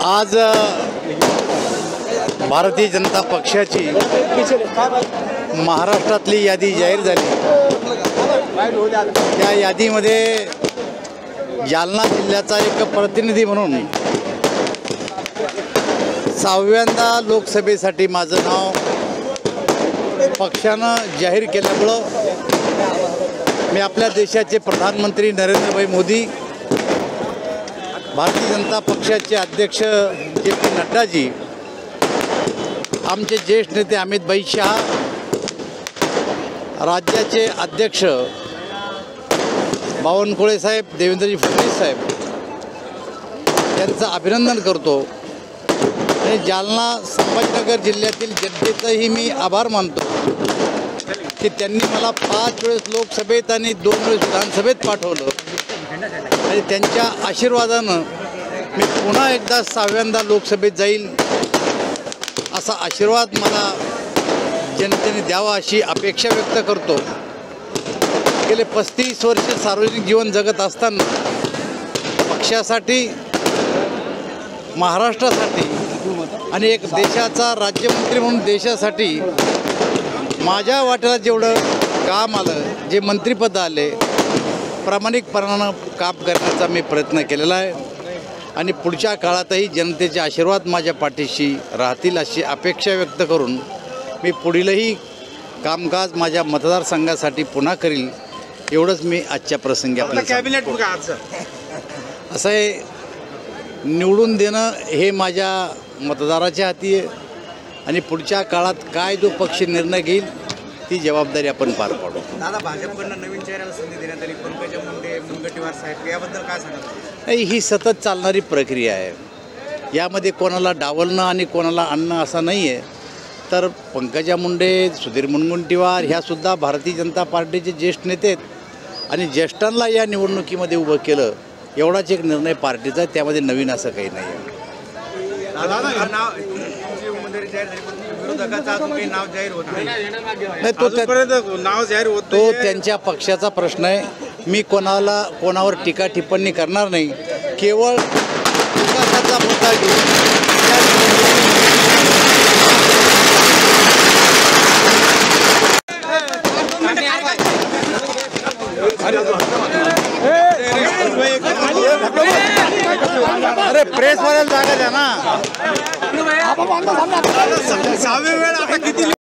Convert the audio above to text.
आज भारतीय जनता पक्षाची महाराष्ट्रातली यादी जाहीर झाली। त्या यादीमध्ये जालना जिल्ह्याचा एक प्रतिनिधी म्हणून 6व्यांदा लोकसभेसाठी माझं नाव पक्षानं जाहीर केल्यामुळं मी आपल्या देशाचे प्रधानमंत्री नरेंद्र मोदी, भारतीय जनता पक्षाचे अध्यक्ष जे.पी. नड्डाजी, आमचे ज्येष्ठ नेते अमित शहा, राज्याचे अध्यक्ष बावनकुळे साहेब, देवेंद्रजी फडणवीस साहेब यांचं अभिनंदन करतो आणि जालना संभाजीनगर जिल्ह्यातील जनतेचंही मी आभार मानतो की त्यांनी मला 5 वेळेस लोकसभेत आणि 2 वेळेस विधानसभेत पाठवलं आणि त्यांच्या आशीर्वादानं मी पुन्हा एकदा 6व्यांदा लोकसभेत जाईल असा आशीर्वाद मला जनतेने द्यावा अशी अपेक्षा व्यक्त करतो। गेले 35 वर्ष सार्वजनिक जीवन जगत असताना पक्षासाठी, महाराष्ट्रासाठी आणि एक देशाचा राज्यमंत्री म्हणून देशासाठी माझ्या वाट्याला जेवढं काम आलं, जे मंत्रिपद आले, प्रामाणिकपणानं काम करण्याचा मी प्रयत्न केलेला आहे आणि पुढच्या काळातही जनतेचे आशीर्वाद माझ्या पाठीशी राहतील अशी अपेक्षा व्यक्त करून मी पुढीलही कामकाज माझ्या मतदारसंघासाठी पुन्हा करील, एवढंच मी आजच्या प्रसंगी आपल्याला कॅबिनेट असं आहे। निवडून देणं हे माझ्या मतदाराच्या हाती आहे आणि पुढच्या काळात काय जो पक्ष निर्णय घेईल ती जबाबदारी आपण पार पाडू. दादा, भाजपकडनं नवीन चेहऱ्याला संधी देण्यात आली, पंकजा मुंडे, मुनगंटीवार साहेब, याबद्दल काय सांगाल? नाही, ही सतत चालणारी प्रक्रिया आहे. यामध्ये कोणाला डावलणं आणि कोणाला आणणं असं नाही आहे. तर पंकजा मुंडे, सुधीर मुनगंटीवार ह्यासुद्धा भारतीय जनता पार्टीचे ज्येष्ठ नेते आहेत आणि ज्येष्ठांना या निवडणुकीमध्ये उभं केलं एवढाच एक निर्णय पार्टीचा आहे. त्यामध्ये नवीन असं काही नाही आहे. तुमची उमेदवारी जाहीर झाली, पण विरोधकाचं अजून काही नाव जाहीर होत नाही. नाही, नाव जाहीर होत तो त्यांच्या पक्षाचा प्रश्न आहे. मी कोणावर टीका टिप्पणी करणार नाही. केवळ विकासाचा मुद्दा घेऊन अरे प्रेस वाल्याला जागा द्या ना. 6 वेळ आता किती